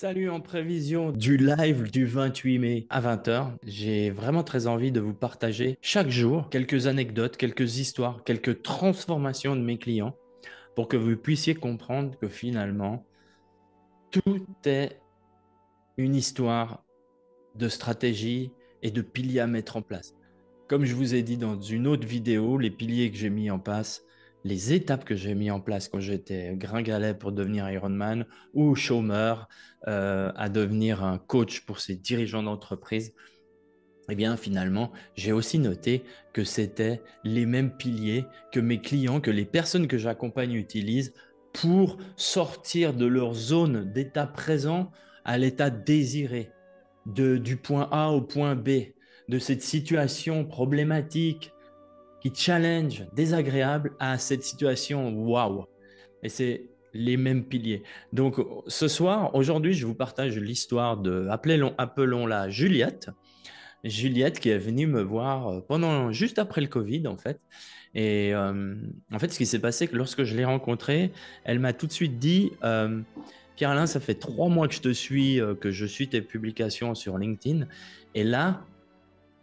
Salut, en prévision du live du 28 mai à 20 heures, j'ai vraiment très envie de vous partager chaque jour quelques anecdotes, quelques histoires, quelques transformations de mes clients pour que vous puissiez comprendre que finalement, tout est une histoire de stratégie et de piliers à mettre en place. Comme je vous ai dit dans une autre vidéo, les piliers que j'ai mis en place, les étapes que j'ai mis en place quand j'étais gringalet pour devenir Ironman ou chômeur à devenir un coach pour ces dirigeants d'entreprise, eh bien finalement, j'ai aussi noté que c'était les mêmes piliers que mes clients, que les personnes que j'accompagne utilisent pour sortir de leur zone d'état présent à l'état désiré, du point A au point B, de cette situation problématique qui challenge, désagréable, à cette situation waouh. Et c'est les mêmes piliers. Donc ce soir, aujourd'hui, je vous partage l'histoire de, appelons-la Juliette. Juliette qui est venue me voir juste après le Covid, en fait. Et en fait, ce qui s'est passé, c'est que lorsque je l'ai rencontrée, elle m'a tout de suite dit, Pierre-Alain, ça fait 3 mois que je te suis, que je suis tes publications sur LinkedIn. Et là,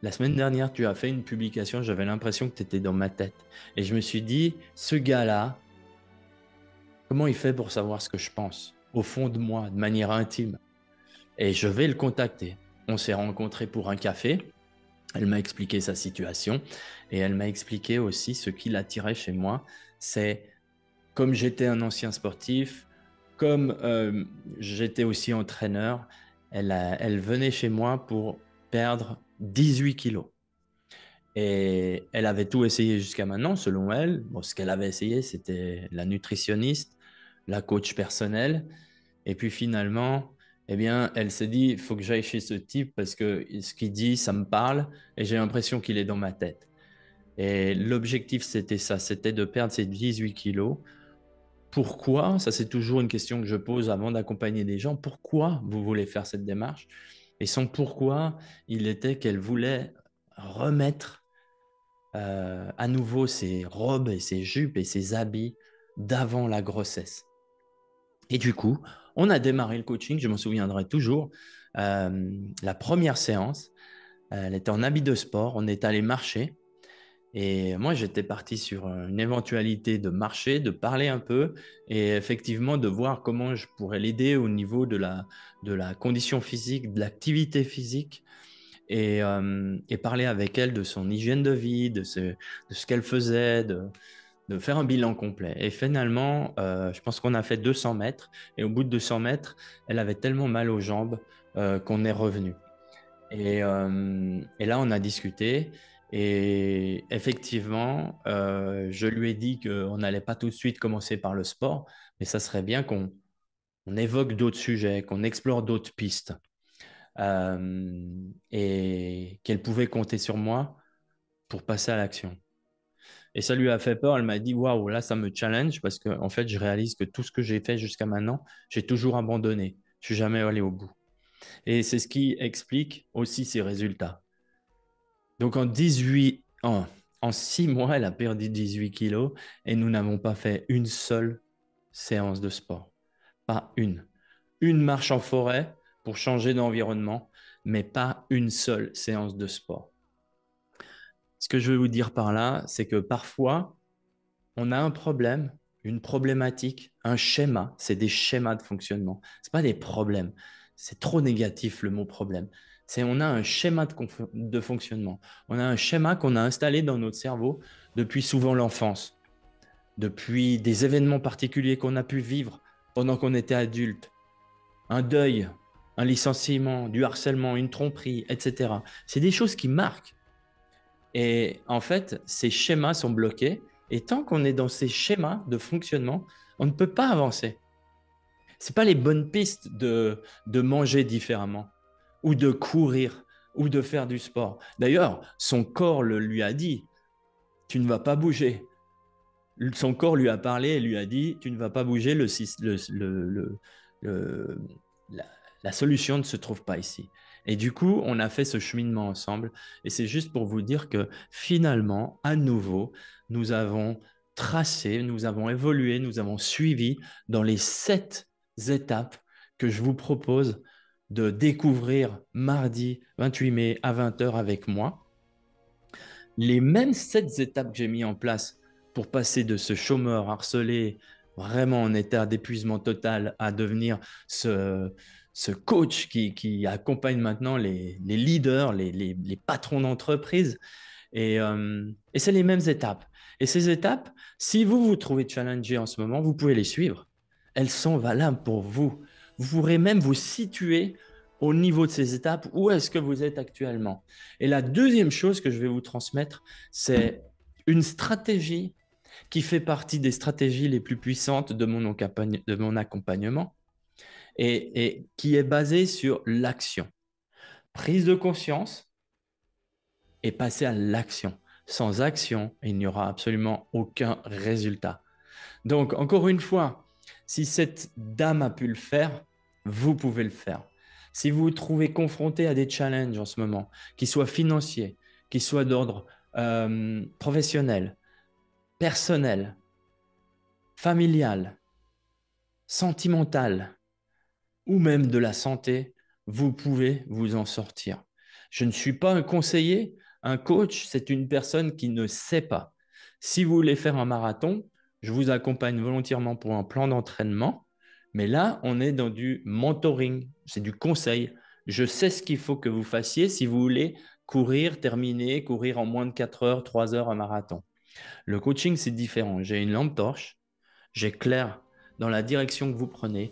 la semaine dernière, tu as fait une publication, j'avais l'impression que tu étais dans ma tête. Et je me suis dit, ce gars-là, comment il fait pour savoir ce que je pense, au fond de moi, de manière intime? Et je vais le contacter. On s'est rencontrés pour un café. Elle m'a expliqué sa situation et elle m'a expliqué aussi ce qui l'attirait chez moi. C'est comme j'étais un ancien sportif, comme j'étais aussi entraîneur, elle venait chez moi pour perdre 18 kilos. Et elle avait tout essayé jusqu'à maintenant, selon elle. Bon, ce qu'elle avait essayé, c'était la nutritionniste, la coach personnelle. Et puis finalement, eh bien, elle s'est dit, il faut que j'aille chez ce type parce que ce qu'il dit, ça me parle et j'ai l'impression qu'il est dans ma tête. Et l'objectif, c'était ça, c'était de perdre ces 18 kilos. Pourquoi? Ça, c'est toujours une question que je pose avant d'accompagner des gens. Pourquoi vous voulez faire cette démarche? Et son pourquoi, il était qu'elle voulait remettre à nouveau ses robes et ses jupes et ses habits d'avant la grossesse. Et du coup, on a démarré le coaching, je m'en souviendrai toujours. La première séance, elle était en habit de sport, on est allé marcher. Et moi, j'étais parti sur une éventualité de marcher, de parler un peu et effectivement de voir comment je pourrais l'aider au niveau de la condition physique, de l'activité physique et parler avec elle de son hygiène de vie, de ce qu'elle faisait, de faire un bilan complet. Et finalement, je pense qu'on a fait 200 mètres. Et au bout de 200 mètres, elle avait tellement mal aux jambes qu'on est revenu. Et là, on a discuté. Et effectivement, je lui ai dit qu'on n'allait pas tout de suite commencer par le sport, mais ça serait bien qu'on évoque d'autres sujets, qu'on explore d'autres pistes. Et qu'elle pouvait compter sur moi pour passer à l'action. Et ça lui a fait peur. Elle m'a dit, waouh, là, ça me challenge parce que, en fait, je réalise que tout ce que j'ai fait jusqu'à maintenant, j'ai toujours abandonné. Je suis jamais allé au bout. Et c'est ce qui explique aussi ses résultats. Donc, en 6 mois, elle a perdu 18 kilos et nous n'avons pas fait une seule séance de sport. Pas une. Une marche en forêt pour changer d'environnement, mais pas une seule séance de sport. Ce que je veux vous dire par là, c'est que parfois, on a un problème, une problématique, un schéma. C'est des schémas de fonctionnement. Ce pas des problèmes. C'est trop négatif le mot problème. C'est on a un schéma de fonctionnement. On a un schéma qu'on a installé dans notre cerveau depuis souvent l'enfance, depuis des événements particuliers qu'on a pu vivre pendant qu'on était adulte. Un deuil, un licenciement, du harcèlement, une tromperie, etc. C'est des choses qui marquent. Et en fait, ces schémas sont bloqués. Et tant qu'on est dans ces schémas de fonctionnement, on ne peut pas avancer. Ce pas les bonnes pistes de manger différemment, ou de courir, ou de faire du sport. D'ailleurs, son corps lui a dit, tu ne vas pas bouger. Son corps lui a parlé et lui a dit, tu ne vas pas bouger, le- la, la solution ne se trouve pas ici. Et du coup, on a fait ce cheminement ensemble. Et c'est juste pour vous dire que finalement, à nouveau, nous avons tracé, nous avons évolué, nous avons suivi dans les 7 étapes que je vous propose de découvrir mardi 28 mai à 20 heures avec moi. Les mêmes 7 étapes que j'ai mis en place pour passer de ce chômeur harcelé, vraiment en état d'épuisement total, à devenir ce coach qui accompagne maintenant les leaders, les patrons d'entreprise. Et c'est les mêmes étapes. Et ces étapes, si vous vous trouvez challengé en ce moment, vous pouvez les suivre. Elles sont valables pour vous. Vous pourrez même vous situer au niveau de ces étapes, où est-ce que vous êtes actuellement. Et la deuxième chose que je vais vous transmettre, c'est une stratégie qui fait partie des stratégies les plus puissantes de mon accompagnement et qui est basée sur l'action. Prise de conscience et passer à l'action. Sans action, il n'y aura absolument aucun résultat. Donc, encore une fois, si cette dame a pu le faire, vous pouvez le faire. Si vous vous trouvez confronté à des challenges en ce moment, qu'ils soient financiers, qu'ils soient d'ordre professionnel, personnel, familial, sentimental ou même de la santé, vous pouvez vous en sortir. Je ne suis pas un conseiller, un coach, c'est une personne qui ne sait pas. Si vous voulez faire un marathon, je vous accompagne volontiers pour un plan d'entraînement, mais là, on est dans du mentoring, c'est du conseil. Je sais ce qu'il faut que vous fassiez si vous voulez courir en moins de 4 heures, 3 heures un marathon. Le coaching, c'est différent. J'ai une lampe torche, j'éclaire dans la direction que vous prenez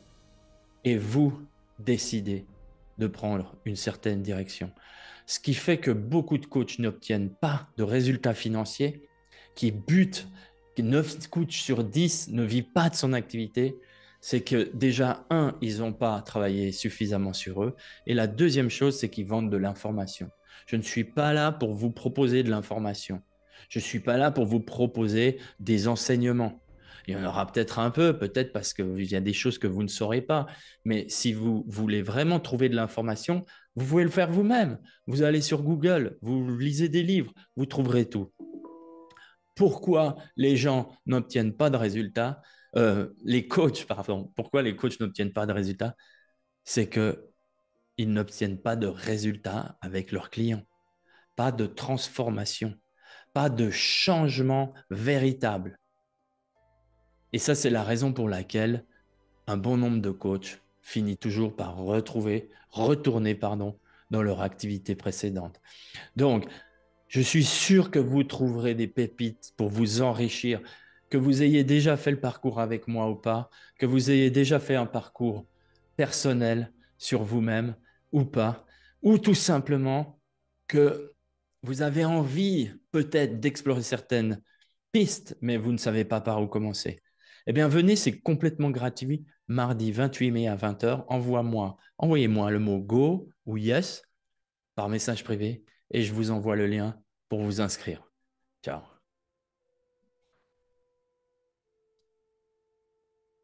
et vous décidez de prendre une certaine direction. Ce qui fait que beaucoup de coachs n'obtiennent pas de résultats financiers, qui butent, que 9 coachs sur 10 ne vivent pas de son activité, c'est que déjà, ils n'ont pas travaillé suffisamment sur eux. Et la deuxième chose, c'est qu'ils vendent de l'information. Je ne suis pas là pour vous proposer de l'information. Je ne suis pas là pour vous proposer des enseignements. Il y en aura peut-être un peu, peut-être parce qu'il y a des choses que vous ne saurez pas. Mais si vous voulez vraiment trouver de l'information, vous pouvez le faire vous-même. Vous allez sur Google, vous lisez des livres, vous trouverez tout. Pourquoi les gens n'obtiennent pas de résultats, les coachs, pardon, pourquoi les coachs n'obtiennent pas de résultats? C'est qu'ils n'obtiennent pas de résultats avec leurs clients, pas de transformation, pas de changement véritable. Et ça, c'est la raison pour laquelle un bon nombre de coachs finit toujours par retourner dans leur activité précédente. Donc, je suis sûr que vous trouverez des pépites pour vous enrichir, que vous ayez déjà fait le parcours avec moi ou pas, que vous ayez déjà fait un parcours personnel sur vous-même ou pas, ou tout simplement que vous avez envie peut-être d'explorer certaines pistes, mais vous ne savez pas par où commencer. Eh bien, venez, c'est complètement gratuit. Mardi 28 mai à 20 heures, envoyez-moi le mot Go ou Yes par message privé et je vous envoie le lien pour vous inscrire. Ciao.